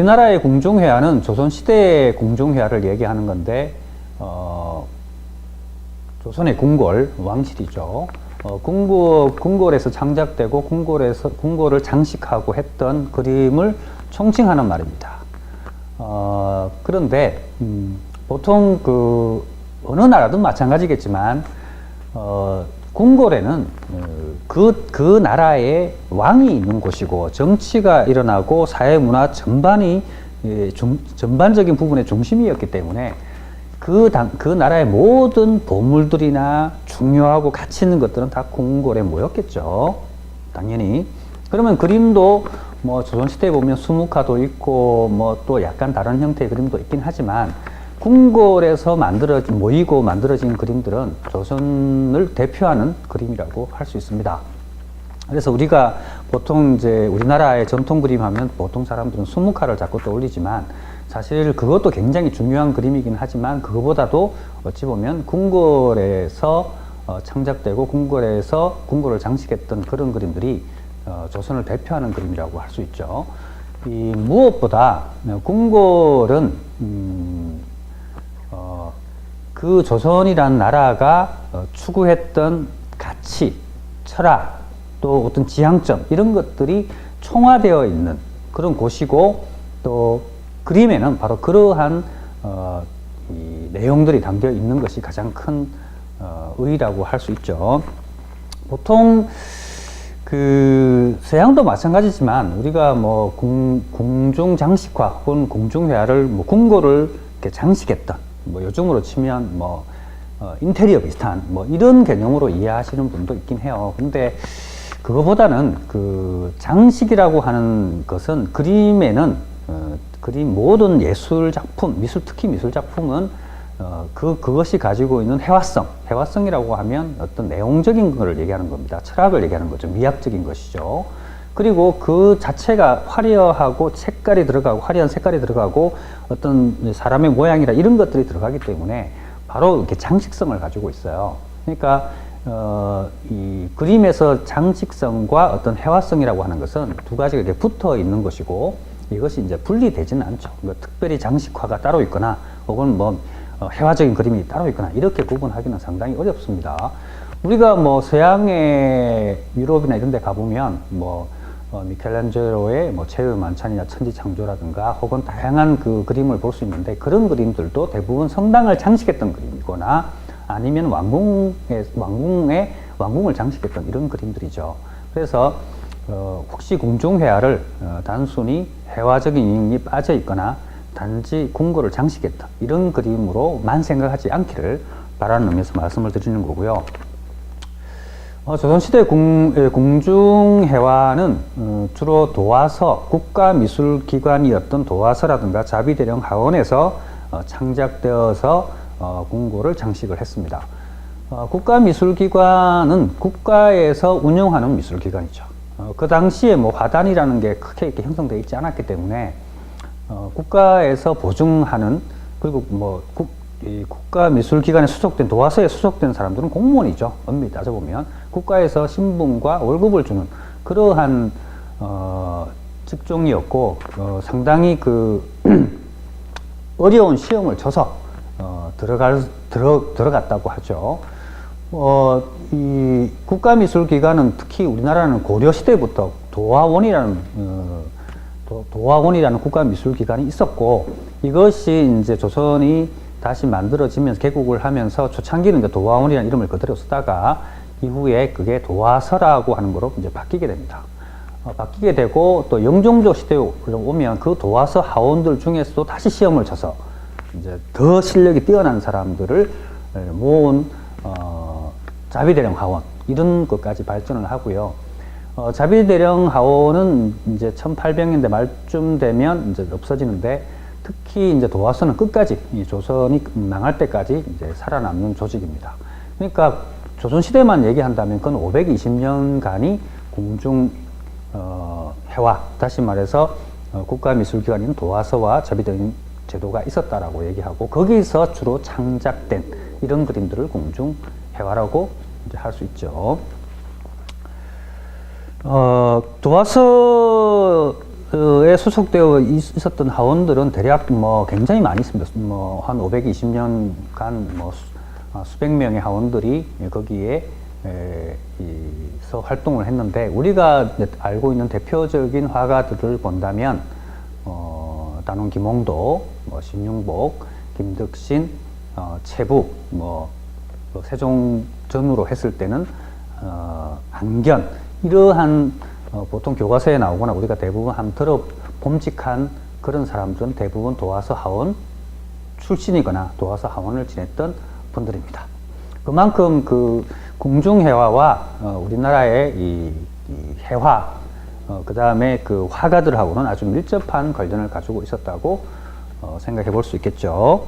우리나라의 궁중회화는 조선시대의 궁중회화를 얘기하는 건데, 조선의 궁궐, 왕실이죠. 궁궐에서 창작되고 궁궐을 장식하고 했던 그림을 총칭하는 말입니다. 그런데, 보통 어느 나라든 마찬가지겠지만, 궁궐에는 그 나라의 왕이 있는 곳이고 정치가 일어나고 사회 문화 전반이 전반적인 부분의 중심이었기 때문에 그 나라의 모든 보물들이나 중요하고 가치 있는 것들은 다 궁궐에 모였겠죠. 당연히. 그러면 그림도 뭐 조선시대에 보면 수묵화도 있고 뭐 또 약간 다른 형태의 그림도 있긴 하지만 궁궐에서 모이고 만들어진 그림들은 조선을 대표하는 그림이라고 할 수 있습니다. 그래서 우리가 보통 이제 우리나라의 전통 그림 하면 보통 사람들은 수묵화를 자꾸 떠올리지만 사실 그것도 굉장히 중요한 그림이긴 하지만 그거보다도 어찌 보면 궁궐에서 창작되고 궁궐에서 궁궐을 장식했던 그런 그림들이 조선을 대표하는 그림이라고 할 수 있죠. 무엇보다 궁궐은 그 조선이란 나라가 추구했던 가치, 철학, 또 어떤 지향점 이런 것들이 총화되어 있는 그런 곳이고 또 그림에는 바로 그러한 이 내용들이 담겨 있는 것이 가장 큰 의의라고 할 수 있죠. 보통 서양도 마찬가지지만 우리가 뭐 궁중 장식화 혹은 궁중회화를 뭐 궁궐을 이렇게 장식했던 뭐 요즘으로 치면 뭐 인테리어 비슷한 뭐 이런 개념으로 이해하시는 분도 있긴 해요. 근데 그거보다는 장식이라고 하는 것은 그림에는 그림 모든 예술 작품, 특히 미술 작품은 그것이 가지고 있는 해화성이라고 하면 어떤 내용적인 것을 얘기하는 겁니다. 철학을 얘기하는 거죠. 미학적인 것이죠. 그리고 그 자체가 화려하고 화려한 색깔이 들어가고 어떤 사람의 모양이라 이런 것들이 들어가기 때문에 바로 이렇게 장식성을 가지고 있어요. 그러니까 이 그림에서 장식성과 어떤 해화성이라고 하는 것은 두 가지가 이렇게 붙어 있는 것이고 이것이 이제 분리되지는 않죠. 그러니까 특별히 장식화가 따로 있거나 혹은 뭐 해화적인 그림이 따로 있거나 이렇게 구분하기는 상당히 어렵습니다. 우리가 뭐 서양의 유럽이나 이런 데 가보면 뭐 미켈란젤로의 뭐 제의 만찬이나 천지창조라든가 혹은 다양한 그 그림을 볼 수 있는데 그런 그림들도 대부분 성당을 장식했던 그림이거나 아니면 왕궁을 장식했던 이런 그림들이죠. 그래서 혹시 궁중회화를 단순히 회화적인 의미이 빠져 있거나 단지 궁궐을 장식했다 이런 그림으로만 생각하지 않기를 바라는 의미에서 말씀을 드리는 거고요. 조선시대 궁중회화는 주로 도화서, 국가미술기관이었던 도화서라든가 자비대령 하원에서 창작되어서 궁궐을 장식을 했습니다. 국가미술기관은 국가에서 운영하는 미술기관이죠. 그 당시에 뭐 화단이라는 게 크게 이렇게 형성되어 있지 않았기 때문에 국가에서 보증하는 그리고 뭐 국가미술기관에 수속된 도화서에 수속된 사람들은 공무원이죠. 엄밀히 따져보면 국가에서 신분과 월급을 주는 그러한 직종이었고 상당히 어려운 시험을 쳐서 들어갔다고 하죠. 이 국가미술기관은 특히 우리나라는 고려시대부터 도화원이라는 국가미술기관이 있었고 이것이 이제 조선이 다시 만들어지면서 개국을 하면서 초창기는 이제 도화원이라는 이름을 그대로 쓰다가 이후에 그게 도화서라고 하는 거로 이제 바뀌게 됩니다. 바뀌게 되고 또 영종조 시대에 오면 그 도화서 하원들 중에서도 다시 시험을 쳐서 이제 더 실력이 뛰어난 사람들을 모은 자비대령 하원 이런 것까지 발전을 하고요. 자비대령 하원은 이제 1800년대 말쯤 되면 이제 없어지는데 특히 이제 도화서는 끝까지 이 조선이 망할 때까지 이제 살아남는 조직입니다. 그러니까 조선시대만 얘기한다면 그건 520년간이 궁중 회화, 다시 말해서 국가미술기관인 도화서와 자비대령 제도가 있었다라고 얘기하고 거기서 주로 창작된 이런 그림들을 궁중 회화라고 이제 할 수 있죠. 도화서에 에 소속되어 있었던 하원들은 대략 뭐 굉장히 많이 있습니다. 뭐 한 520년간 뭐 수백 명의 하원들이 거기에 서 활동을 했는데, 우리가 알고 있는 대표적인 화가들을 본다면 단원 김홍도, 뭐 신윤복, 김덕신, 최북, 뭐 세종전으로 했을 때는 안견, 이러한 보통 교과서에 나오거나 우리가 대부분 한번 들어 봄직한 그런 사람들은 대부분 도화서 하원 출신이거나 도화서 하원을 지냈던 분들입니다. 그만큼 그 궁중회화와 우리나라의 이 회화, 그 다음에 그 화가들하고는 아주 밀접한 관련을 가지고 있었다고 생각해 볼 수 있겠죠.